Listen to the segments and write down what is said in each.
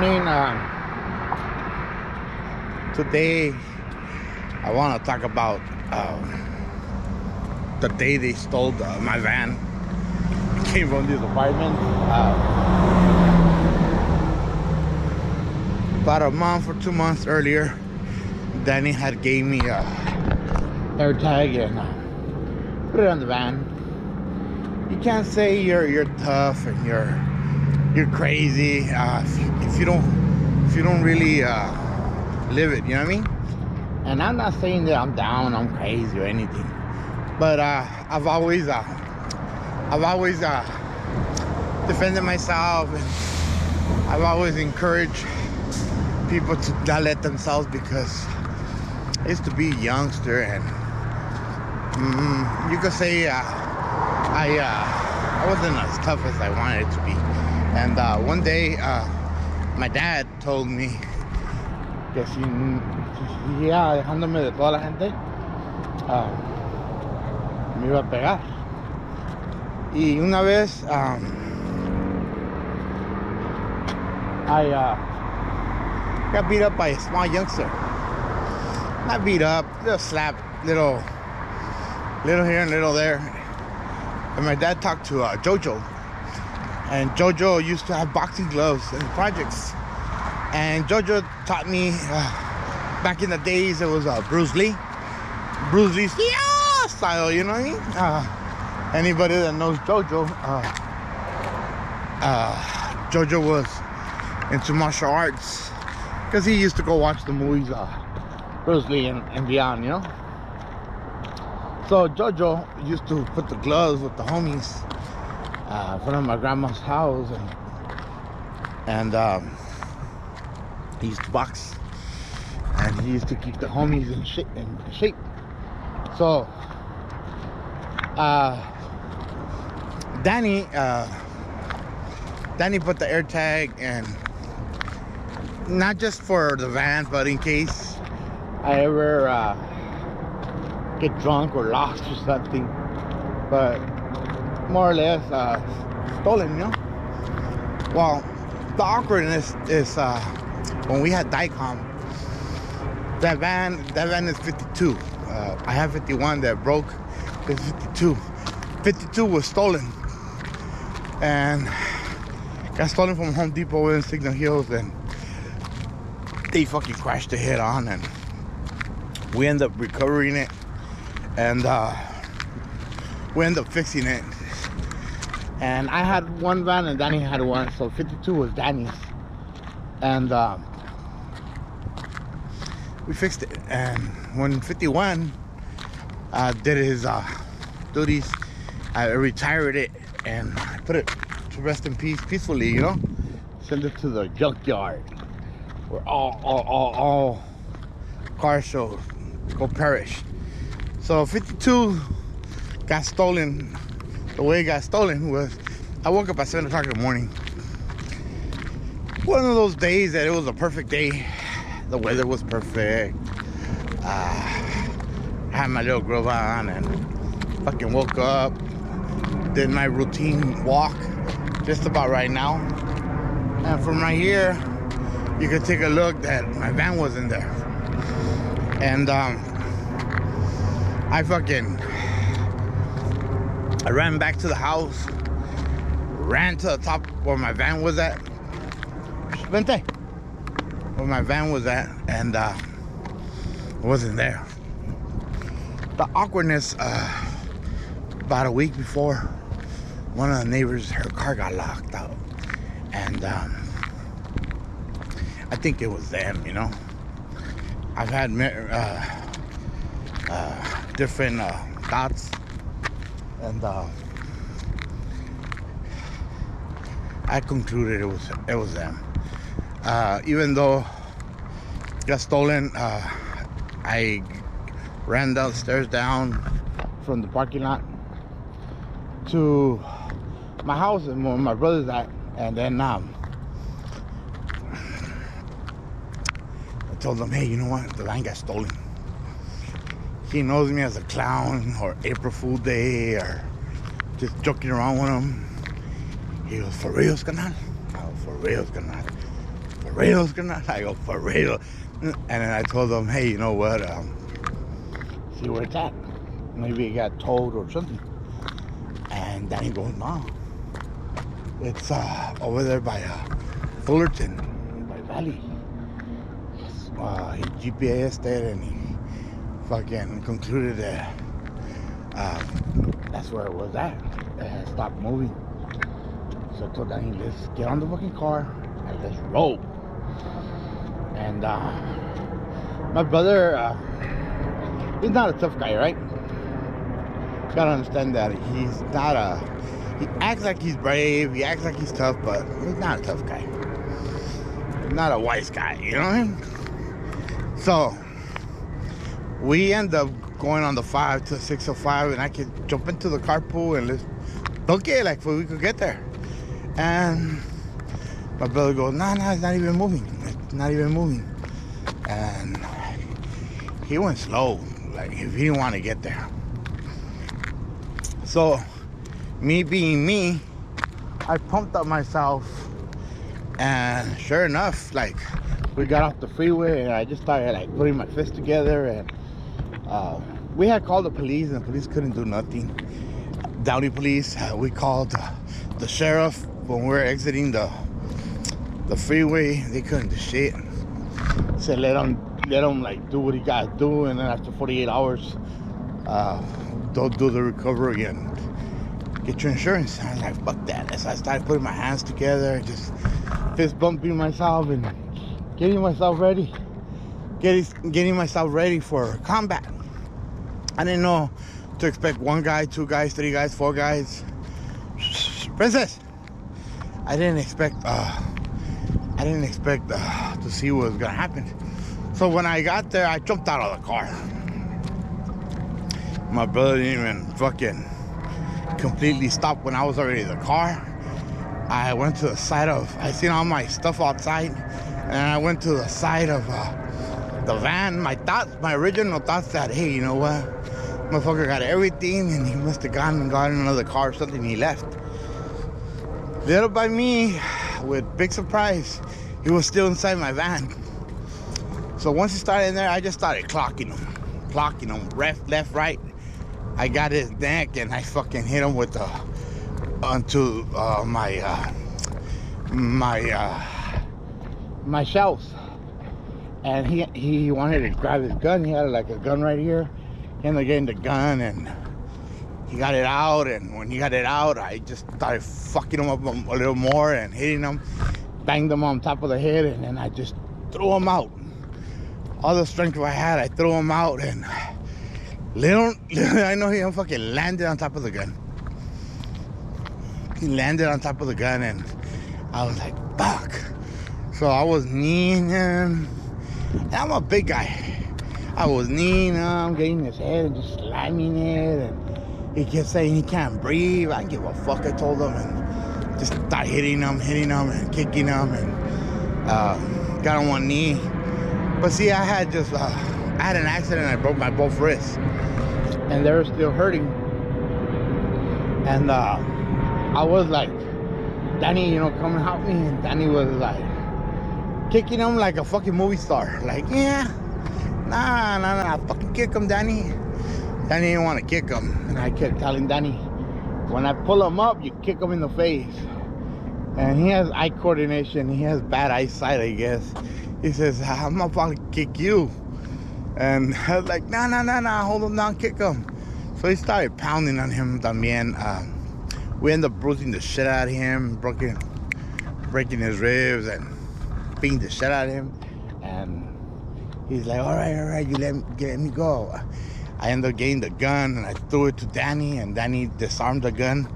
morning. Today I want to talk about the day they stole my van. It came from this apartment. About a month or 2 months earlier, Danny had gave me a air tag and put it on the van. You can't say you're tough and you're crazy if you don't really live it, you know what I mean? And I'm not saying that I'm down, I'm crazy or anything, but I've always defended myself, and I've always encouraged people to not let themselves, because I used to be a youngster, and you could say I wasn't as tough as I wanted it to be. And one day my dad told me que si seguía dejándome de toda la gente, me iba a pegar. Y una vez I got beat up by a small youngster. Not beat up, little slap, little here and little there. And my dad talked to Jojo, and Jojo used to have boxing gloves and projects. And Jojo taught me back in the days it was Bruce Lee's style, you know what I mean? Anybody that knows Jojo, Jojo was into martial arts because he used to go watch the movies Bruce Lee and beyond, you know. So Jojo used to put the gloves with the homies in front of my grandma's house, and he used to box, and he used to keep the homies in shape. So Danny put the air tag, and not just for the van, but in case I ever get drunk or lost or something, but more or less stolen, you know. Well, the awkwardness is when we had DICOM, that van is 52. I have 51 that broke. It's 52. 52 was stolen, and got stolen from Home Depot in Signal Hills, and they fucking crashed it head on, and we ended up recovering it, and we ended up fixing it. And I had one van and Danny had one, so 52 was Danny's, and we fixed it. And when 51 did his duties, I retired it and I put it to rest in peace peacefully, you know. Send it to the junkyard where all car shows go perish. So 52 got stolen. The way it got stolen was, I woke up at 7 o'clock in the morning. One of those days that it was a perfect day. The weather was perfect. I had my little grove on and fucking woke up. Did my routine walk just about right now. And from right here, you could take a look that my van wasn't there. And I ran back to the house, ran to the top where my van was at. Where my van was at, and it wasn't there. The awkwardness, about a week before, one of the neighbors, her car got locked out, and I think it was them, you know. I've had different thoughts, and I concluded it was them. Even though it got stolen, I ran downstairs down from the parking lot to my house and where my brother's at, and then I told them, hey, you know what, the van got stolen. He knows me as a clown or April Fool Day or just joking around with him. He goes, for reals, canal? Oh, for reals, canal. "For real, carnal?" I go, "For real." And then I told them, "Hey, you know what? See where it's at. Maybe it got towed or something." And Danny goes, "No, it's over there by Fullerton, by Valley." He GPS'd it and he fucking concluded that that's where it was at. It had stopped moving. So I told Danny, "Let's get on the fucking car and let's roll." And my brother, he's not a tough guy, right? You gotta understand that he's not he acts like he's brave, he acts like he's tough, but he's not a tough guy. He's not a wise guy, you know what I mean? So we end up going on the 5 to 605, and I could jump into the carpool and let's book it like we could get there. And my brother goes, "No, it's not even moving. It's not even moving." And he went slow, like if he didn't want to get there. So me being me, I pumped up myself, and sure enough, like we got off the freeway and I just started like putting my fists together, and we had called the police and the police couldn't do nothing. Downey police, we called the sheriff when we were exiting the freeway. They couldn't do shit. Said let him like do what he gotta do, and then after 48 hours don't do the recovery and get your insurance. I was like, fuck that. So I started putting my hands together, just fist bumping myself and getting myself ready for combat. I didn't know to expect 1 guy, 2 guys, 3 guys, 4 guys. Princess, I didn't expect to see what was gonna happen. So when I got there, I jumped out of the car. My brother didn't even fucking completely stop when I was already in the car. I went to the side of, I seen all my stuff outside, and I went to the side of the van. My original thoughts that, hey, you know what? Motherfucker got everything and he must have gone and got in another car or something, he left. Little by me, with big surprise, he was still inside my van. So once he started in there, I just started clocking him, left, right. I got his neck and I fucking hit him with onto my shelves. And he wanted to grab his gun. He had like a gun right here. He ended up getting the gun and he got it out. And when he got it out, I just started fucking him up a little more and hitting him, banged him on top of the head, and then I just threw him out. All the strength I had, I threw him out, and little I know he fucking landed on top of the gun. He landed on top of the gun, and I was like, fuck. So I was kneeing him, and I'm a big guy. I was kneeing him, getting his head and just slamming it, and he kept saying he can't breathe. I didn't give a fuck, I told him, and just started hitting him and kicking him, and got on one knee. But see, I had an accident. I broke my both wrists, and they were still hurting. And I was like, Danny, come and help me. And Danny was like kicking him like a fucking movie star. Like, yeah, nah, fucking kick him, Danny. Danny didn't want to kick him, and I kept telling Danny, when I pull him up, you kick him in the face. And he has eye coordination. He has bad eyesight, I guess. He says, I'm not about to kick you. And I was like, nah, hold him down, kick him. So he started pounding on him también. We ended up bruising the shit out of him, breaking his ribs and beating the shit out of him. And he's like, all right, you let me go. I ended up getting the gun and I threw it to Danny, and Danny disarmed the gun,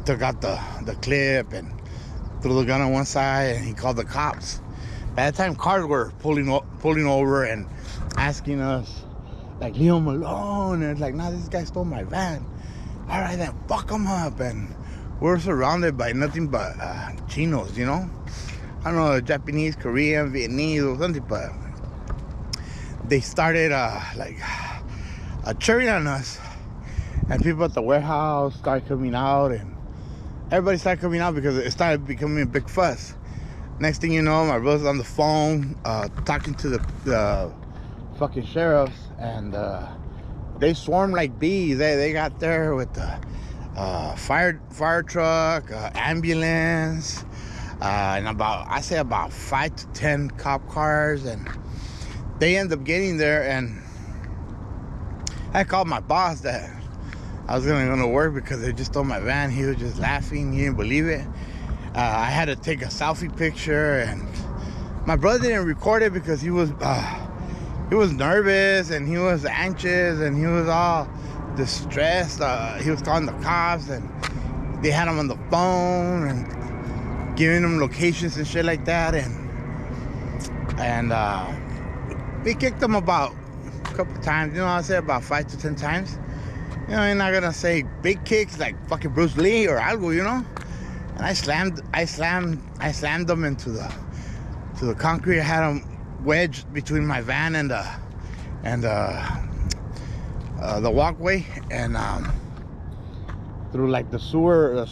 took out the clip and threw the gun on one side, and he called the cops. By that time, cars were pulling over and asking us, like, leave him alone. And it's like, nah, this guy stole my van. All right, then, fuck him up. And we're surrounded by nothing but chinos, I don't know, Japanese, Korean, Vietnamese or something, but they started cheering on us. And people at the warehouse started coming out, and everybody started coming out because it started becoming a big fuss. Next thing you know, my brother's on the phone talking to the fucking sheriffs, and they swarmed like bees. They got there with the fire truck, ambulance, and about 5 to 10 cop cars, and they end up getting there. And I called my boss that I was gonna go to work because they just stole my van. He was just laughing. He didn't believe it. I had to take a selfie picture, and my brother didn't record it because he was nervous and he was anxious and he was all distressed. He was calling the cops, and they had him on the phone and giving him locations and shit like that. And we kicked him about a couple times. You know, I say about 5 to 10 times. You know, you're not gonna say big kicks like fucking Bruce Lee or algo, you know. And I slammed them into the concrete. I had them wedged between my van and the walkway, and through like the sewer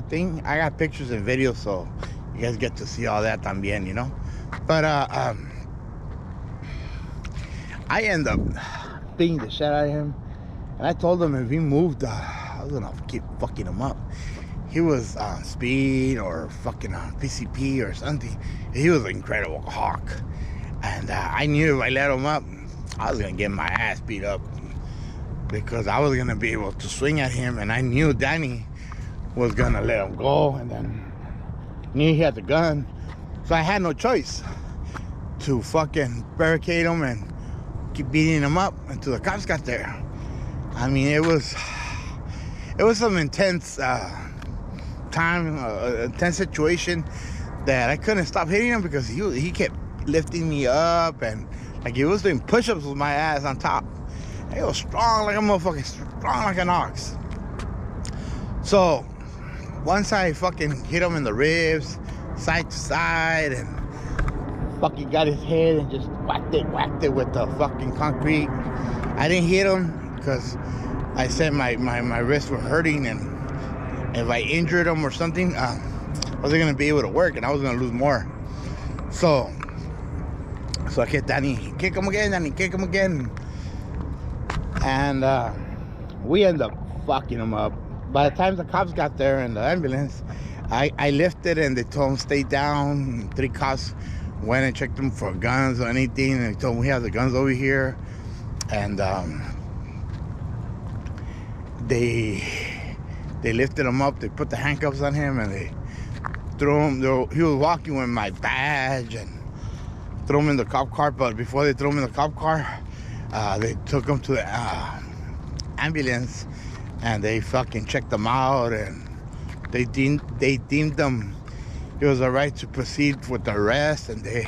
thing. I got pictures and videos, so you guys get to see all that también, you know. But I end up beating the shit out of him, and I told him if he moved, I was gonna keep fucking him up. He was on speed or fucking on PCP or something. He was an incredible hawk, and I knew if I let him up, I was gonna get my ass beat up, because I was gonna be able to swing at him, and I knew Danny was gonna let him go, and then knew he had the gun, so I had no choice to fucking barricade him and keep beating him up until the cops got there. I mean, it was some intense time, intense situation that I couldn't stop hitting him because he kept lifting me up, and like he was doing push-ups with my ass on top. He was strong like a motherfucker, strong like an ox. So once I fucking hit him in the ribs, side to side, and fucking got his head and just whacked it with the fucking concrete. I didn't hit him because I said my wrists were hurting, and if I injured him or something, I wasn't gonna be able to work, and I was gonna lose more. So I hit Danny, kick him again, Danny, kick him again, and we end up fucking him up. By the time the cops got there and the ambulance, I lifted, and they told him stay down. 3 cops went and checked him for guns or anything, and they told him we have the guns over here, and they lifted him up. They put the handcuffs on him, and they threw him. He was walking with my badge, and threw him in the cop car. But before they threw him in the cop car, they took him to the ambulance, and they fucking checked him out, and they deemed him it was all right to proceed with the arrest, and they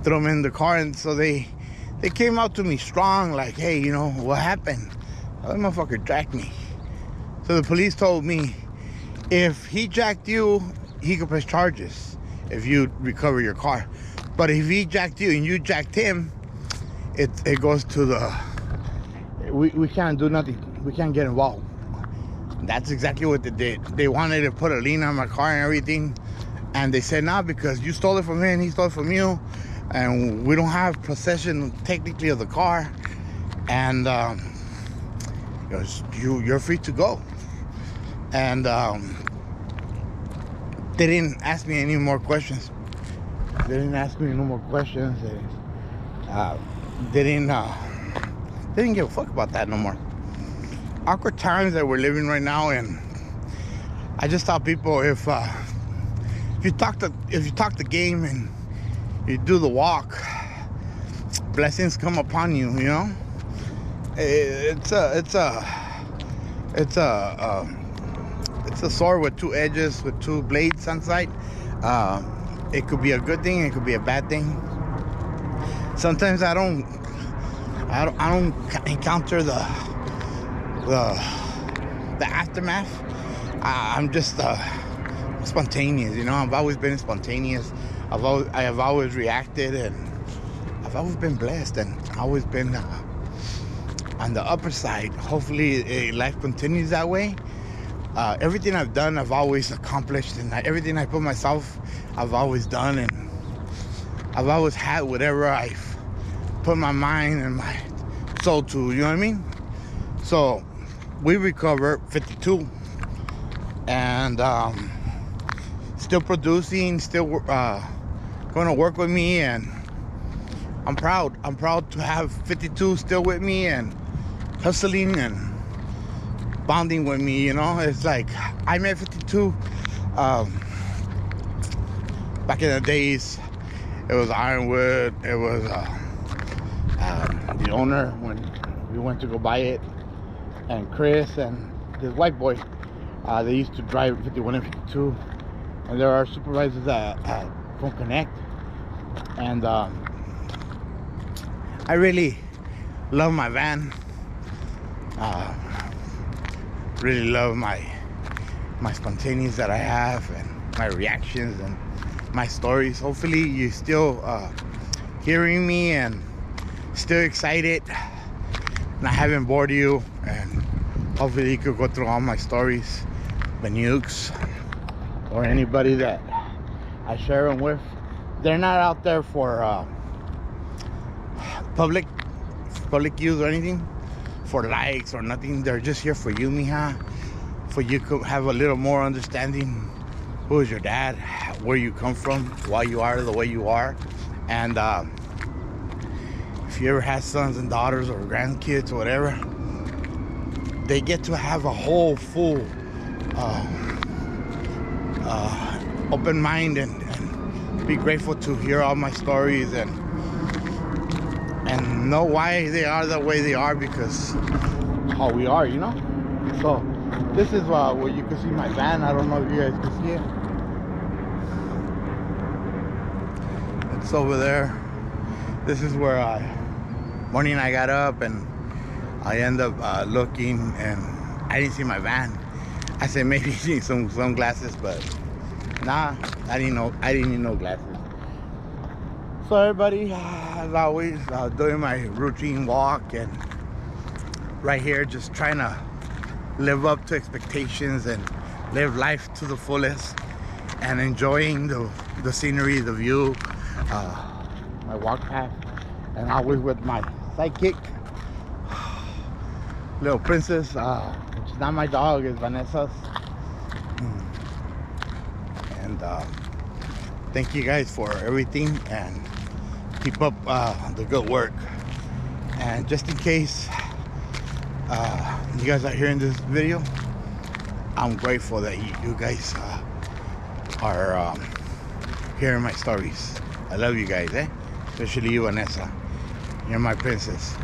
threw him in the car. And so they came out to me strong, like, hey, you know what happened? That motherfucker jacked me. So the police told me if he jacked you, he could press charges if you recover your car. But if he jacked you and you jacked him, it goes to the, we can't do nothing. We can't get involved. That's exactly what they did. They wanted to put a lien on my car and everything, and they said, nah, because you stole it from him, he stole it from you, and we don't have possession technically of the car, and you're free to go. And they didn't ask me any more questions. They didn't ask me no more questions. They didn't give a fuck about that no more. Awkward times that we're living right now, and I just tell people, if you talk the game and you do the walk, blessings come upon you. You know, it's a sword with 2 edges, with 2 blades on side. It could be a good thing, it could be a bad thing. Sometimes I don't encounter the aftermath. I'm just spontaneous, you know. I've always been spontaneous. I have always reacted, and I've always been blessed, and always been on the upper side. Hopefully life continues that way. everything I've done, I've always accomplished, and everything I put myself, I've always done, and I've always had whatever I've put my mind and my soul to, you know what I mean? So we recovered 52, and still producing, still going to work with me, and I'm proud to have 52 still with me and hustling and bonding with me, you know. It's like I met 52 back in the days. It was Ironwood. It was the owner when we went to go buy it, and Chris and his white boy. They used to drive 51 and 52, and there are supervisors at Phone Connect, and I really love my van. Really love my spontaneous that I have, and my reactions and my stories. Hopefully you still hearing me and still excited, and I haven't bored you, and hopefully you could go through all my stories, the nukes, or anybody that I share them with. They're not out there for public use or anything, for likes or nothing. They're just here for you, mija, for you to have a little more understanding who is your dad, where you come from, why you are the way you are. And if you ever had sons and daughters or grandkids or whatever, they get to have a whole full open mind, and be grateful to hear all my stories, and know why they are the way they are, because how we are, you know. So this is where you can see my van. I don't know if you guys can see it. It's over there. This is where morning I got up and I end up looking, and I didn't see my van. I said maybe some sunglasses, but nah, I didn't need no glasses. So everybody, as always, doing my routine walk, and right here just trying to live up to expectations and live life to the fullest, and enjoying the scenery, the view, my walk path, and always with my sidekick, little princess, which is not my dog, it's Vanessa's. And thank you guys for everything, and keep up the good work. And just in case you guys are hearing this video, I'm grateful that you guys are hearing my stories. I love you guys, especially you, Vanessa. You're my princess.